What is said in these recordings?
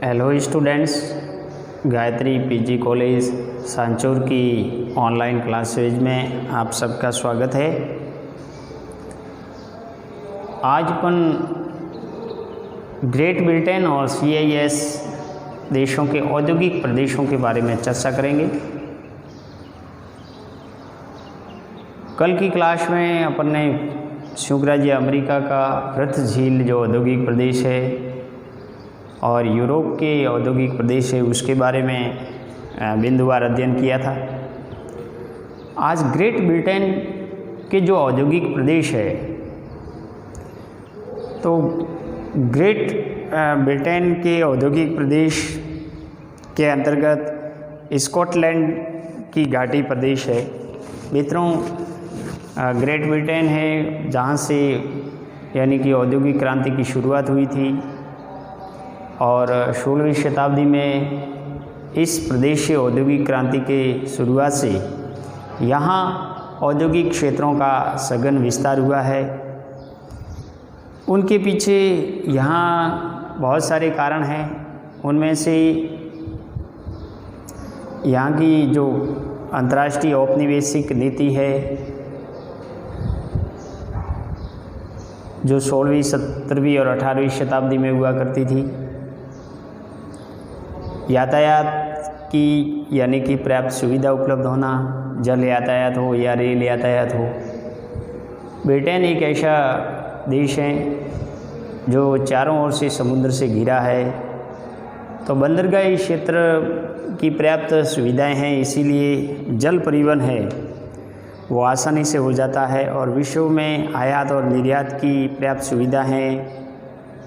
Hello students, Gayatri PG college Sanchore की online classes में आप सबका स्वागत है। आज अपन ग्रेट ब्रिटेन और CIS देशों के औद्योगिक प्रदेशों के बारे में चर्चा करेंगे। कल की क्लास में अपन ने संयुक्त राज्य अमेरिका का पृथ झील जो औद्योगिक प्रदेश है और यूरोप के औद्योगिक प्रदेश है उसके बारे में बिंदुवार अध्ययन किया था। आज ग्रेट ब्रिटेन के जो औद्योगिक प्रदेश है, तो ग्रेट ब्रिटेन के औद्योगिक प्रदेश के अंतर्गत स्कॉटलैंड की घाटी प्रदेश है। मित्रों, ग्रेट ब्रिटेन है जहाँ से यानी कि औद्योगिक क्रांति की शुरुआत हुई थी और 16वीं शताब्दी में इस प्रदेश से औद्योगिक क्रांति के शुरुआत से यहाँ औद्योगिक क्षेत्रों का सघन विस्तार हुआ है। उनके पीछे यहाँ बहुत सारे कारण हैं। उनमें से यहाँ की जो अंतर्राष्ट्रीय औपनिवेशिक नीति है जो 16वीं 17वीं और 18वीं शताब्दी में हुआ करती थी, यातायात की यानी कि पर्याप्त सुविधा उपलब्ध होना, जल यातायात हो या रेल यातायात हो। ब्रिटेन एक ऐसा देश है जो चारों ओर से समुद्र से घिरा है, तो बंदरगाही क्षेत्र की पर्याप्त सुविधाएं हैं, इसीलिए जल परिवहन है वो आसानी से हो जाता है और विश्व में आयात और निर्यात की पर्याप्त सुविधा हैं।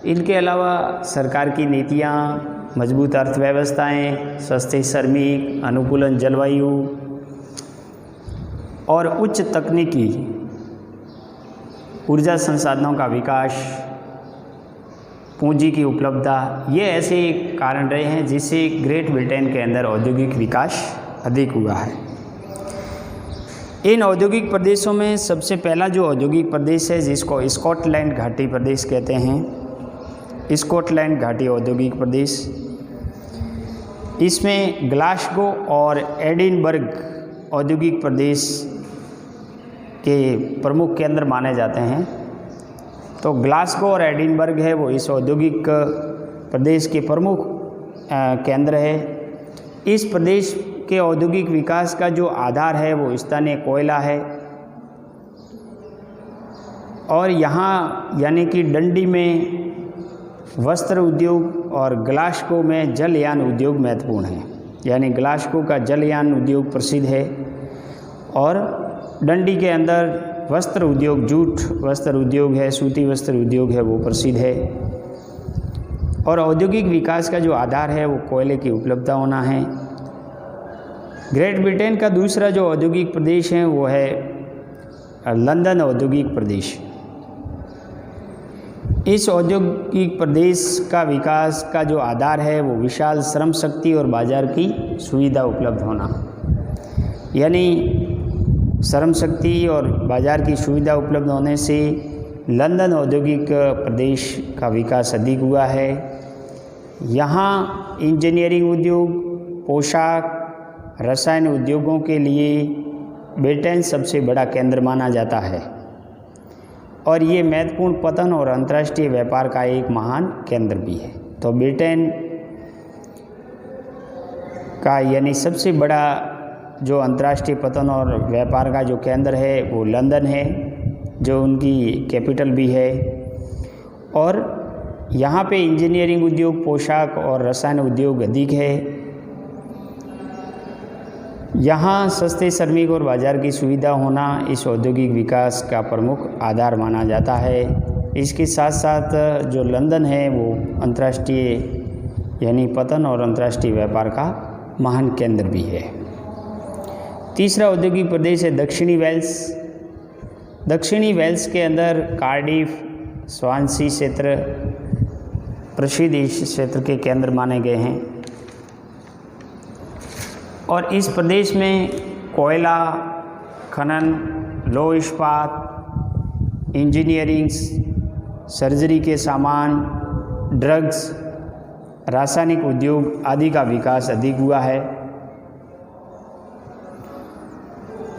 इनके अलावा सरकार की नीतियाँ, मजबूत अर्थव्यवस्थाएं, सस्ते श्रमिक, अनुकूलन जलवायु और उच्च तकनीकी ऊर्जा संसाधनों का विकास, पूंजी की उपलब्धता, ये ऐसे कारण रहे हैं जिससे ग्रेट ब्रिटेन के अंदर औद्योगिक विकास अधिक हुआ है। इन औद्योगिक प्रदेशों में सबसे पहला जो औद्योगिक प्रदेश है जिसको स्कॉटलैंड घाटी प्रदेश कहते हैं, स्कॉटलैंड घाटी औद्योगिक प्रदेश, इसमें ग्लासगो और एडिनबर्ग औद्योगिक प्रदेश के प्रमुख केंद्र माने जाते हैं। तो ग्लासगो और एडिनबर्ग है वो इस औद्योगिक प्रदेश के प्रमुख केंद्र है। इस प्रदेश के औद्योगिक विकास का जो आधार है वो स्थानीय कोयला है और यहाँ यानी कि डंडी में वस्त्र उद्योग और ग्लासगो में जलयान उद्योग महत्वपूर्ण है। यानी ग्लासगो का जलयान उद्योग प्रसिद्ध है और डंडी के अंदर वस्त्र उद्योग, जूट वस्त्र उद्योग है, सूती वस्त्र उद्योग है वो प्रसिद्ध है। और औद्योगिक विकास का जो आधार है वो कोयले की उपलब्धता होना है। ग्रेट ब्रिटेन का दूसरा जो औद्योगिक प्रदेश है वो है लंदन औद्योगिक प्रदेश। इस औद्योगिक प्रदेश का विकास का जो आधार है वो विशाल श्रम शक्ति और बाजार की सुविधा उपलब्ध होना। यानी श्रम शक्ति और बाजार की सुविधा उपलब्ध होने से लंदन औद्योगिक प्रदेश का विकास अधिक हुआ है। यहाँ इंजीनियरिंग उद्योग, पोशाक, रसायन उद्योगों के लिए ब्रिटेन सबसे बड़ा केंद्र माना जाता है और ये महत्वपूर्ण पतन और अंतर्राष्ट्रीय व्यापार का एक महान केंद्र भी है। तो ब्रिटेन का यानी सबसे बड़ा जो अंतर्राष्ट्रीय पतन और व्यापार का जो केंद्र है वो लंदन है, जो उनकी कैपिटल भी है। और यहाँ पे इंजीनियरिंग उद्योग, पोशाक और रसायन उद्योग अधिक है। यहाँ सस्ते श्रमिक और बाजार की सुविधा होना इस औद्योगिक विकास का प्रमुख आधार माना जाता है। इसके साथ साथ जो लंदन है वो अंतर्राष्ट्रीय यानी पतन और अंतर्राष्ट्रीय व्यापार का महान केंद्र भी है। तीसरा औद्योगिक प्रदेश है दक्षिणी वेल्स। दक्षिणी वेल्स के अंदर कार्डिफ, स्वानसी क्षेत्र प्रसिद्ध इस क्षेत्र के केंद्र माने गए हैं और इस प्रदेश में कोयला खनन, लौह इस्पात, इंजीनियरिंग, सर्जरी के सामान, ड्रग्स रासायनिक उद्योग आदि का विकास अधिक हुआ है।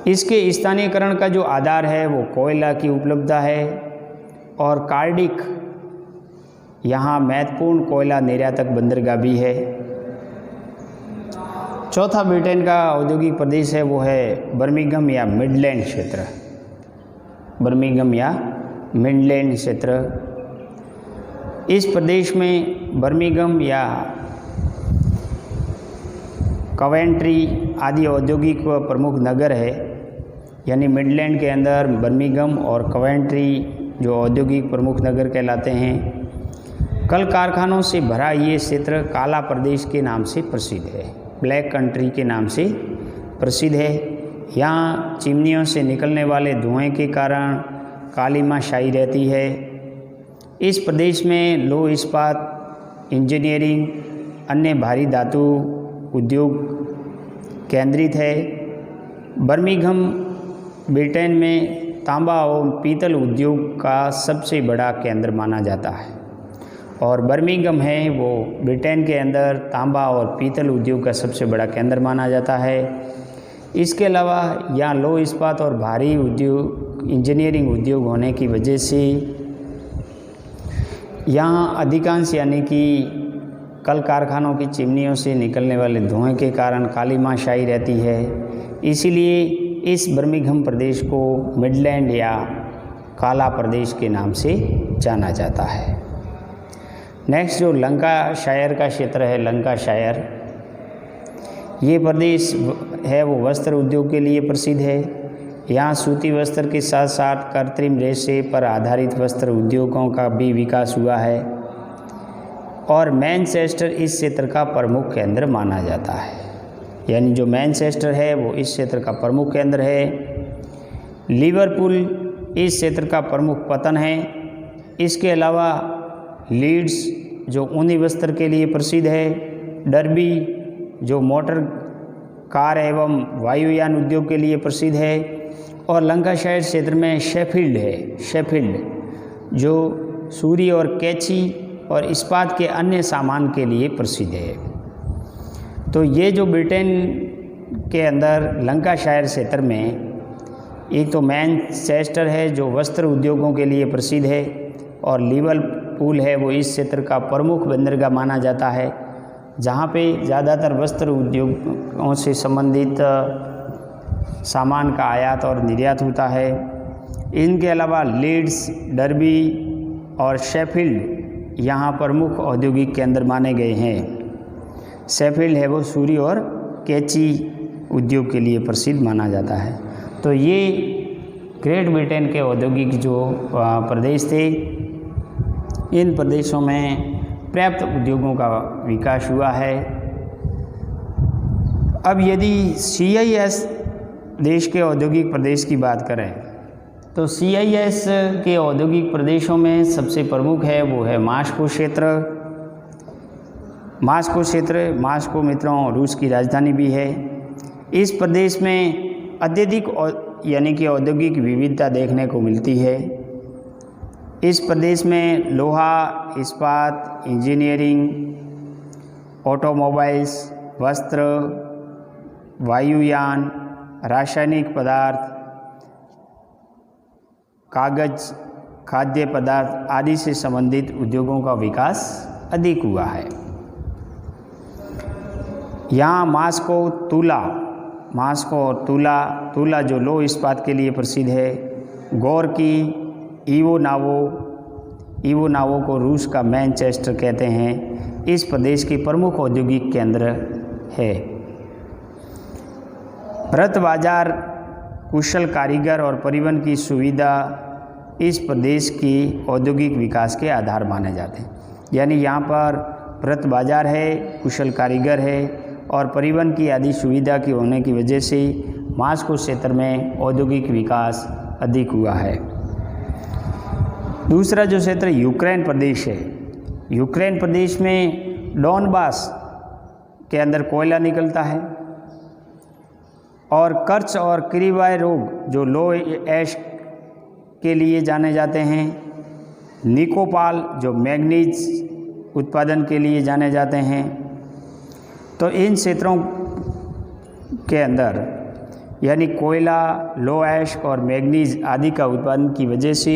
इसके स्थानीयकरण का जो आधार है वो कोयला की उपलब्धता है और कार्डिक यहाँ महत्वपूर्ण कोयला निर्यातक बंदरगाह भी है। चौथा ब्रिटेन का औद्योगिक प्रदेश है वो है बर्मिंघम या मिडलैंड क्षेत्र। बर्मिंघम या मिडलैंड क्षेत्र, इस प्रदेश में बर्मिंघम या कवेंट्री आदि औद्योगिक व प्रमुख नगर है। यानी मिडलैंड के अंदर बर्मिंघम और कवेंट्री जो औद्योगिक प्रमुख नगर कहलाते हैं। कल कारखानों से भरा ये क्षेत्र काला प्रदेश के नाम से प्रसिद्ध है, ब्लैक कंट्री के नाम से प्रसिद्ध है। यहाँ चिमनियों से निकलने वाले धुएं के कारण कालीमा छाई रहती है। इस प्रदेश में लौह इस्पात, इंजीनियरिंग, अन्य भारी धातु उद्योग केंद्रित है। बर्मिंघम ब्रिटेन में तांबा और पीतल उद्योग का सबसे बड़ा केंद्र माना जाता है और बर्मिंघम है वो ब्रिटेन के अंदर तांबा और पीतल उद्योग का सबसे बड़ा केंद्र माना जाता है। इसके अलावा यहाँ लौह इस्पात और भारी उद्योग, इंजीनियरिंग उद्योग होने की वजह से यहाँ अधिकांश यानी कि कल कारखानों की चिमनियों से निकलने वाले धुएं के कारण कालीमा छाई रहती है। इसीलिए इस बर्मिंघम प्रदेश को मिडलैंड या काला प्रदेश के नाम से जाना जाता है। नेक्स्ट जो लंकाशायर का क्षेत्र है, लंकाशायर, ये प्रदेश है वो वस्त्र उद्योग के लिए प्रसिद्ध है। यहाँ सूती वस्त्र के साथ साथ कृत्रिम रेशे पर आधारित वस्त्र उद्योगों का भी विकास हुआ है और मैनचेस्टर इस क्षेत्र का प्रमुख केंद्र माना जाता है। यानी जो मैनचेस्टर है वो इस क्षेत्र का प्रमुख केंद्र है। लिवरपूल इस क्षेत्र का प्रमुख पतन है। इसके अलावा लीड्स जो ऊनी वस्त्र के लिए प्रसिद्ध है, डर्बी जो मोटर कार एवं वायुयान उद्योग के लिए प्रसिद्ध है और लंकाशायर क्षेत्र में शेफील्ड है, शेफील्ड जो सूरी और कैंची और इस्पात के अन्य सामान के लिए प्रसिद्ध है। तो ये जो ब्रिटेन के अंदर लंकाशायर क्षेत्र में एक तो मैनचेस्टर है जो वस्त्र उद्योगों के लिए प्रसिद्ध है और लिवरपूल है वो इस क्षेत्र का प्रमुख बंदरगाह माना जाता है, जहाँ पे ज़्यादातर वस्त्र उद्योगों से संबंधित सामान का आयात और निर्यात होता है। इनके अलावा लीड्स, डर्बी और शेफील्ड यहाँ प्रमुख औद्योगिक केंद्र माने गए हैं। शेफील्ड है वो सूरी और कैंची उद्योग के लिए प्रसिद्ध माना जाता है। तो ये ग्रेट ब्रिटेन के औद्योगिक जो प्रदेश थे, इन प्रदेशों में पर्याप्त उद्योगों का विकास हुआ है। अब यदि CIS देश के औद्योगिक प्रदेश की बात करें तो CIS के औद्योगिक प्रदेशों में सबसे प्रमुख है वो है मास्को क्षेत्र। मास्को क्षेत्र, मास्को मित्रों रूस की राजधानी भी है। इस प्रदेश में अत्यधिक यानी कि औद्योगिक विविधता देखने को मिलती है। इस प्रदेश में लोहा, इस्पात, इंजीनियरिंग, ऑटोमोबाइल्स, वस्त्र, वायुयान, रासायनिक पदार्थ, कागज, खाद्य पदार्थ आदि से संबंधित उद्योगों का विकास अधिक हुआ है। यहाँ मास्को और तुला जो लौह इस्पात के लिए प्रसिद्ध है। गोर्की, इवो नावो को रूस का मैनचेस्टर कहते हैं, इस प्रदेश के प्रमुख औद्योगिक केंद्र है। भरत बाजार, कुशल कारीगर और परिवहन की सुविधा इस प्रदेश की औद्योगिक विकास के आधार माने जाते हैं। यानी यहाँ पर भरत बाजार है, कुशल कारीगर है और परिवहन की आदि सुविधा की होने की वजह से मास्को क्षेत्र में औद्योगिक विकास अधिक हुआ है। दूसरा जो क्षेत्र यूक्रेन प्रदेश है, यूक्रेन प्रदेश में डोनबास के अंदर कोयला निकलता है और कर्च और क्रीवाय रोग जो लोह ऐश के लिए जाने जाते हैं। निकोपाल जो मैग्नीज उत्पादन के लिए जाने जाते हैं। तो इन क्षेत्रों के अंदर यानी कोयला, लो ऐश और मैग्नीज आदि का उत्पादन की वजह से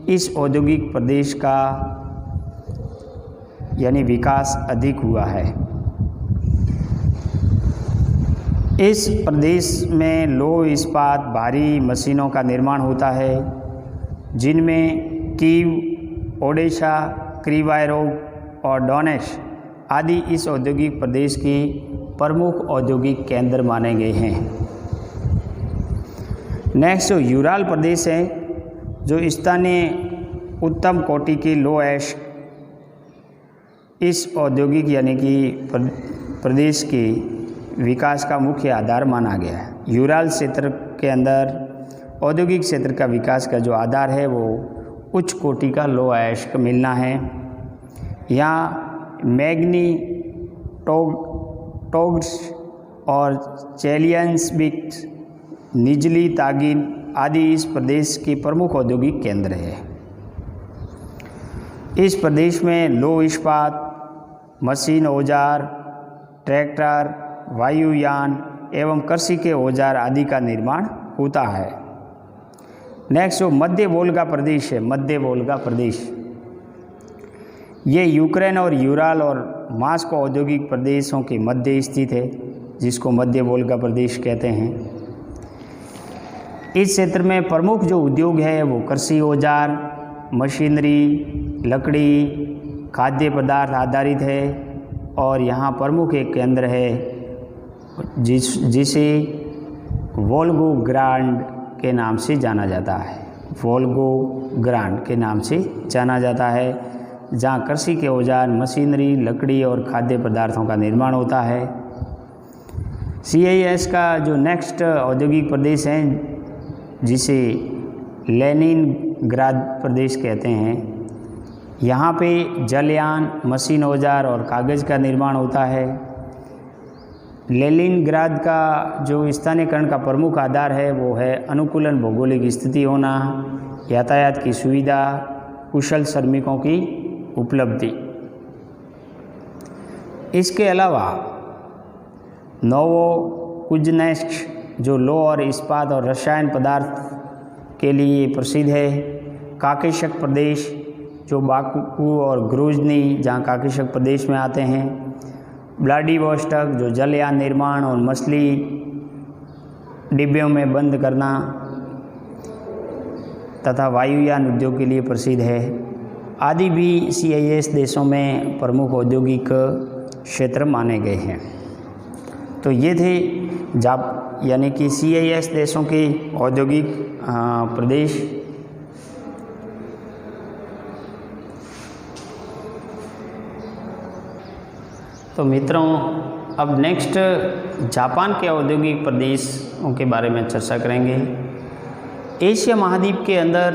इस औद्योगिक प्रदेश का यानी विकास अधिक हुआ है। इस प्रदेश में लौह इस्पात भारी मशीनों का निर्माण होता है, जिनमें कीव, ओडिशा, क्रीवायरोग और डोनेश आदि इस औद्योगिक प्रदेश के प्रमुख औद्योगिक केंद्र माने गए हैं। नेक्स्ट जो यूराल प्रदेश है, जो स्थानीय उत्तम कोटि के लो ऐश इस औद्योगिक यानी कि प्रदेश के विकास का मुख्य आधार माना गया है। यूराल क्षेत्र के अंदर औद्योगिक क्षेत्र का विकास का जो आधार है वो उच्च कोटि का लो ऐश का मिलना है। यहाँ मैग्नी, टोग्स और चेलियंसबिक, निजली, तागिन आदि इस प्रदेश के प्रमुख औद्योगिक केंद्र है। इस प्रदेश में लौह इस्पात, मशीन, औजार, ट्रैक्टर, वायुयान एवं कृषि के औजार आदि का निर्माण होता है। नेक्स्ट जो मध्य वोल्गा प्रदेश है, मध्य वोल्गा प्रदेश, ये यूक्रेन और यूराल और मास्को औद्योगिक प्रदेशों के मध्य स्थित है, जिसको मध्य वोल्गा प्रदेश कहते हैं। इस क्षेत्र में प्रमुख जो उद्योग है वो कृषि औजार, मशीनरी, लकड़ी, खाद्य पदार्थ आधारित है और यहाँ प्रमुख एक केंद्र है जिसे वोल्गोग्राड के नाम से जाना जाता है। वोल्गोग्राड के नाम से जाना जाता है, जहाँ कृषि के औजार, मशीनरी, लकड़ी और खाद्य पदार्थों का निर्माण होता है। CIS का जो नेक्स्ट औद्योगिक प्रदेश है, जिसे लेनिनग्राद प्रदेश कहते हैं, यहाँ पे जलयान, मशीन, औजार और कागज़ का निर्माण होता है। लेनिनग्राद का जो स्थानीयकरण का प्रमुख आधार है वो है अनुकूलन भौगोलिक स्थिति होना, यातायात की सुविधा, कुशल श्रमिकों की उपलब्धि। इसके अलावा नोवोकुज्नेस्क जो लौह और इस्पात और रसायन पदार्थ के लिए प्रसिद्ध है। काकेशक प्रदेश जो बाकू और ग्रोजनी जहाँ काकेशक प्रदेश में आते हैं। व्लादिवोस्टोक जो जलयान निर्माण और मछली डिब्बों में बंद करना तथा वायुयान उद्योग के लिए प्रसिद्ध है, आदि भी CIS देशों में प्रमुख औद्योगिक क्षेत्र माने गए हैं। तो ये थे यानी कि CIS देशों के औद्योगिक प्रदेश। तो मित्रों, अब नेक्स्ट जापान के औद्योगिक प्रदेशों के बारे में चर्चा करेंगे। एशिया महाद्वीप के अंदर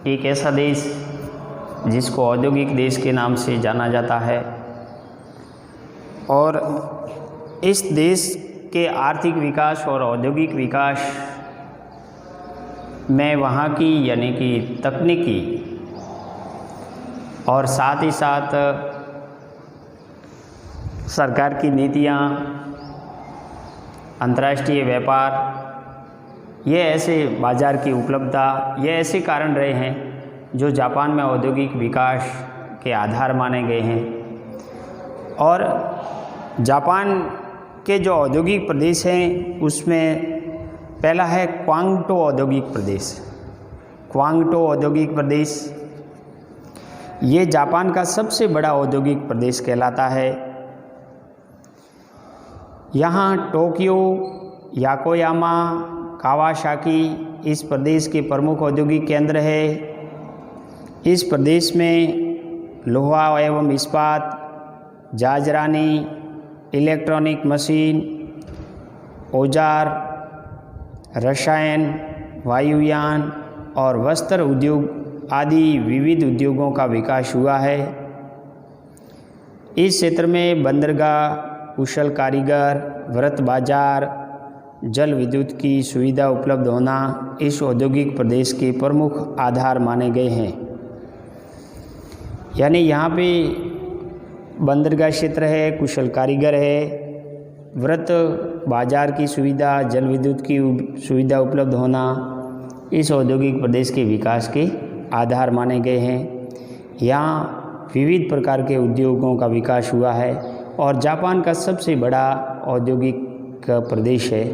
एक ऐसा देश जिसको औद्योगिक देश के नाम से जाना जाता है और इस देश के आर्थिक विकास और औद्योगिक विकास में वहाँ की यानी कि तकनीकी और साथ ही साथ सरकार की नीतियाँ, अंतर्राष्ट्रीय व्यापार, ये ऐसे बाज़ार की उपलब्धता, ये ऐसे कारण रहे हैं जो जापान में औद्योगिक विकास के आधार माने गए हैं। और जापान के जो औद्योगिक प्रदेश हैं उसमें पहला है क्वांगटो औद्योगिक प्रदेश। क्वांगटो औद्योगिक प्रदेश ये जापान का सबसे बड़ा औद्योगिक प्रदेश कहलाता है। यहाँ टोक्यो, याकोयामा, कावासाकी इस प्रदेश के प्रमुख औद्योगिक केंद्र है। इस प्रदेश में लोहा एवं इस्पात, जाजरानी, इलेक्ट्रॉनिक मशीन, औजार, रसायन, वायुयान और वस्त्र उद्योग आदि विविध उद्योगों का विकास हुआ है। इस क्षेत्र में बंदरगाह, कुशल कारीगर, वृत्त बाजार, जल विद्युत की सुविधा उपलब्ध होना इस औद्योगिक प्रदेश के प्रमुख आधार माने गए हैं। यानी यहाँ पे बंदरगाह क्षेत्र है, कुशल कारीगर है, वृत्त बाजार की सुविधा, जल विद्युत की सुविधा उपलब्ध होना इस औद्योगिक प्रदेश के विकास के आधार माने गए हैं। यहाँ विविध प्रकार के उद्योगों का विकास हुआ है और जापान का सबसे बड़ा औद्योगिक प्रदेश है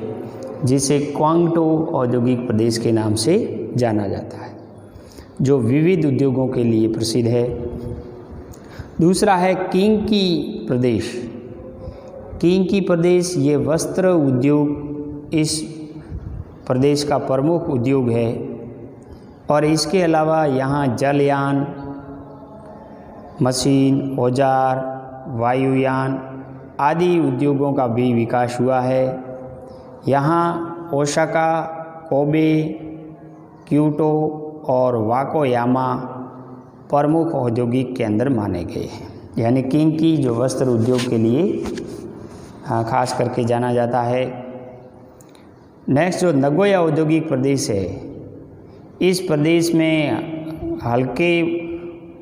जिसे क्वांगडो औद्योगिक प्रदेश के नाम से जाना जाता है, जो विविध उद्योगों के लिए प्रसिद्ध है। दूसरा है किंकी प्रदेश। किंकी प्रदेश ये वस्त्र उद्योग इस प्रदेश का प्रमुख उद्योग है और इसके अलावा यहाँ जलयान, मशीन, औजार, वायुयान आदि उद्योगों का भी विकास हुआ है। यहाँ ओसाका, कोबे, क्योटो और वाकोयामा प्रमुख औद्योगिक केंद्र माने गए हैं। यानी किंकी जो वस्त्र उद्योग के लिए खास करके जाना जाता है। नेक्स्ट जो नगोया औद्योगिक प्रदेश है, इस प्रदेश में हल्के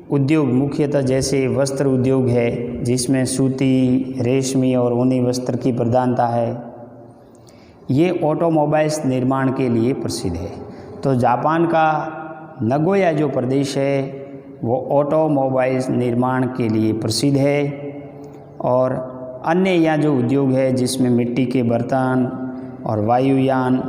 उद्योग मुख्यतः जैसे वस्त्र उद्योग है जिसमें सूती, रेशमी और ऊनी वस्त्र की प्रधानता है। ये ऑटोमोबाइल्स निर्माण के लिए प्रसिद्ध है। तो जापान का नगोया जो प्रदेश है वो ऑटोमोबाइल्स निर्माण के लिए प्रसिद्ध है और अन्य यहाँ जो उद्योग है जिसमें मिट्टी के बर्तन और वायुयान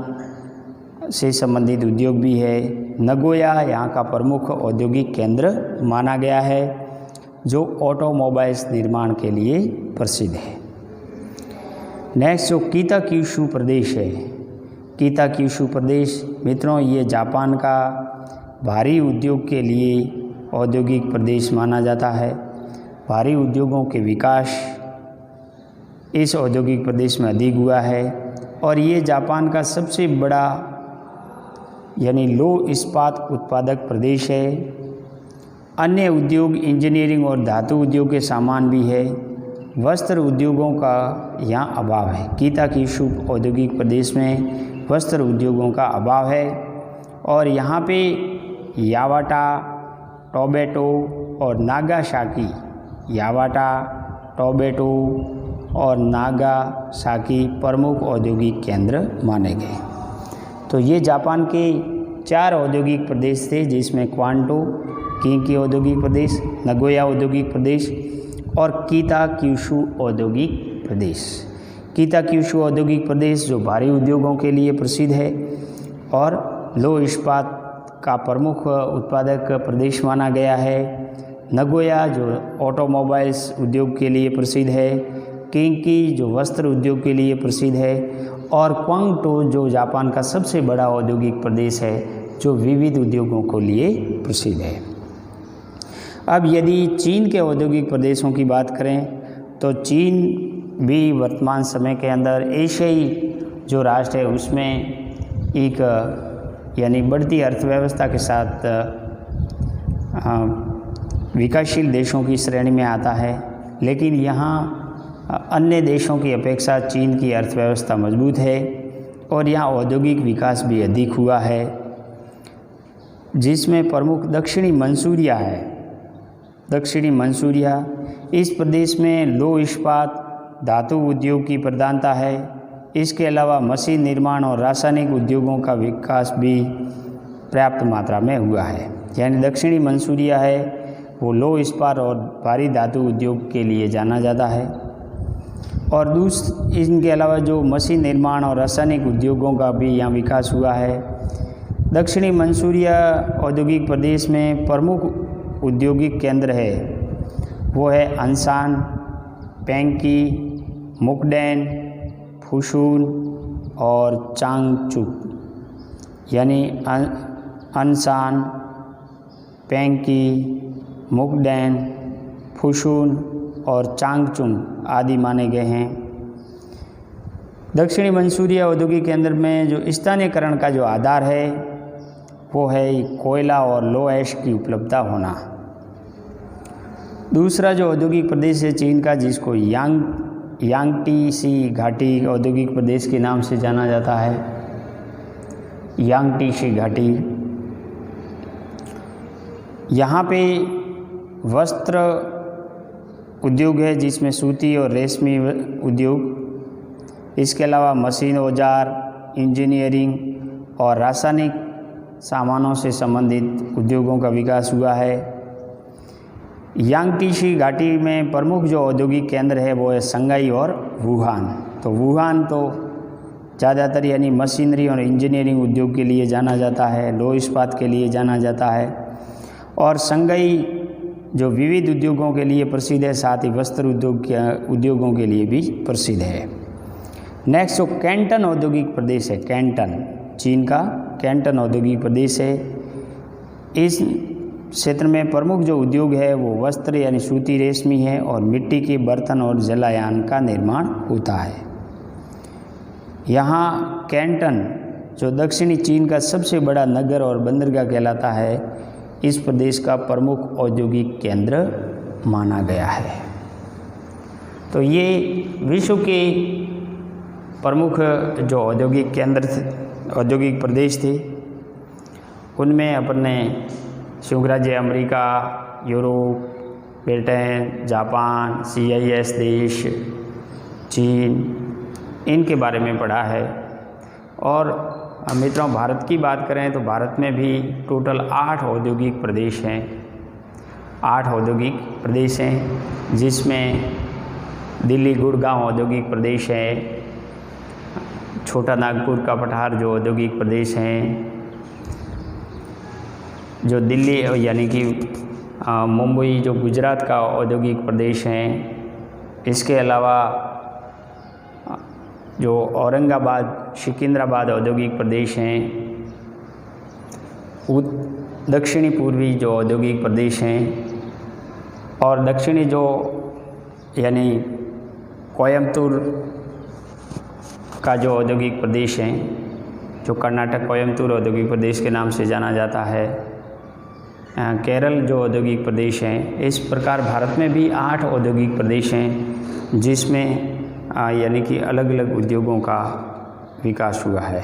से संबंधित उद्योग भी है। नगोया यहाँ का प्रमुख औद्योगिक केंद्र माना गया है जो ऑटोमोबाइल्स निर्माण के लिए प्रसिद्ध है। नेक्स्ट जो कीताक्यूशु प्रदेश है, कीताक्यूशु प्रदेश मित्रों ये जापान का भारी उद्योग के लिए औद्योगिक प्रदेश माना जाता है। भारी उद्योगों के विकास इस औद्योगिक प्रदेश में अधिक हुआ है और ये जापान का सबसे बड़ा यानी लो इस्पात उत्पादक प्रदेश है। अन्य उद्योग इंजीनियरिंग और धातु उद्योग के सामान भी है। वस्त्र उद्योगों का यहाँ अभाव है। कीताक्यूशु औद्योगिक प्रदेश में वस्त्र उद्योगों का अभाव है और यहाँ पे यावाटा, टोबेटो और नागासाकी, यावाटा, टोबेटो और नागासाकी प्रमुख औद्योगिक केंद्र माने गए। तो ये जापान के 4 औद्योगिक प्रदेश थे जिसमें क्वांटो, किंकी औद्योगिक प्रदेश, नगोया औद्योगिक प्रदेश और कीताक्यूशु औद्योगिक प्रदेश। कीताक्यूशु औद्योगिक प्रदेश जो भारी उद्योगों के लिए प्रसिद्ध है और लो इस्पात का प्रमुख उत्पादक प्रदेश माना गया है। नगोया जो ऑटोमोबाइल्स उद्योग के लिए प्रसिद्ध है, किंकी जो वस्त्र उद्योग के लिए प्रसिद्ध है और क्वांगडो जो जापान का सबसे बड़ा औद्योगिक प्रदेश है जो विविध उद्योगों के लिए प्रसिद्ध है। अब यदि चीन के औद्योगिक प्रदेशों की बात करें तो चीन भी वर्तमान समय के अंदर एशियाई जो राष्ट्र है उसमें एक यानी बढ़ती अर्थव्यवस्था के साथ विकासशील देशों की श्रेणी में आता है, लेकिन यहाँ अन्य देशों की अपेक्षा चीन की अर्थव्यवस्था मजबूत है और यहाँ औद्योगिक विकास भी अधिक हुआ है, जिसमें प्रमुख दक्षिणी मंसूरिया है। दक्षिणी मंसूरिया इस प्रदेश में लो इस्पात धातु उद्योग की प्रधानता है। इसके अलावा मशीन निर्माण और रासायनिक उद्योगों का विकास भी पर्याप्त मात्रा में हुआ है। यानी दक्षिणी मंसूरिया है वो लो इस्पात और भारी धातु उद्योग के लिए जाना जाता है और इनके अलावा जो मशीन निर्माण और रासायनिक उद्योगों का भी यहाँ विकास हुआ है। दक्षिणी मंसूरिया औद्योगिक प्रदेश में प्रमुख औद्योगिक केंद्र है वो है अनसान, पेंकी, मुकडेन, फुशून और चांगचुक। यानी अनसान, पेंकी, मुकडेन, फुशून और चांगचुंग आदि माने गए हैं। दक्षिणी मंसूरिया औद्योगिक केंद्र में जो स्थानीयकरण का जो आधार है वो है कोयला और लो ऐश की उपलब्धता होना। दूसरा जो औद्योगिक प्रदेश है चीन का जिसको यांगटीसी घाटी औद्योगिक प्रदेश के नाम से जाना जाता है, यांगटीसी घाटी। यहाँ पे वस्त्र उद्योग है जिसमें सूती और रेशमी उद्योग, इसके अलावा मशीन, औजार, इंजीनियरिंग और रासायनिक सामानों से संबंधित उद्योगों का विकास हुआ है। यांगटीसी घाटी में प्रमुख जो औद्योगिक केंद्र है वो है संघाई और वुहान। तो वुहान तो ज़्यादातर यानी मशीनरी और इंजीनियरिंग उद्योग के लिए जाना जाता है, लौह इस्पात के लिए जाना जाता है, और संघाई जो विविध उद्योगों के लिए प्रसिद्ध है, साथ ही वस्त्र उद्योगों के लिए भी प्रसिद्ध है। नेक्स्ट जो कैंटन औद्योगिक प्रदेश है, कैंटन चीन का कैंटन औद्योगिक प्रदेश है। इस क्षेत्र में प्रमुख जो उद्योग है वो वस्त्र यानी सूती, रेशमी है, और मिट्टी के बर्तन और जलायान का निर्माण होता है। यहाँ कैंटन जो दक्षिणी चीन का सबसे बड़ा नगर और बंदरगाह कहलाता है, इस प्रदेश का प्रमुख औद्योगिक केंद्र माना गया है। तो ये विश्व के प्रमुख जो औद्योगिक केंद्र औद्योगिक प्रदेश थे, उनमें अपने संयुक्त राज्य America, Europe, Britain, Japan, CIS देश, चीन, इनके बारे में पढ़ा है। और मित्रों, भारत की बात करें तो भारत में भी टोटल 8 औद्योगिक प्रदेश हैं। 8 औद्योगिक प्रदेश हैं, जिसमें दिल्ली गुड़गांव औद्योगिक प्रदेश है, छोटा नागपुर का पठार जो औद्योगिक प्रदेश हैं, जो दिल्ली यानी कि मुंबई जो गुजरात का औद्योगिक प्रदेश हैं, इसके अलावा जो औरंगाबाद, सिकंदराबाद औद्योगिक प्रदेश हैं, दक्षिणी पूर्वी जो औद्योगिक प्रदेश हैं, और दक्षिणी जो यानी कोयम्बतूर का जो औद्योगिक प्रदेश है, जो कर्नाटक कोयम्बतूर औद्योगिक प्रदेश के नाम से जाना जाता है, केरल जो औद्योगिक प्रदेश हैं। इस प्रकार भारत में भी 8 औद्योगिक प्रदेश हैं, जिसमें यानी कि अलग अलग उद्योगों का विकास हुआ है।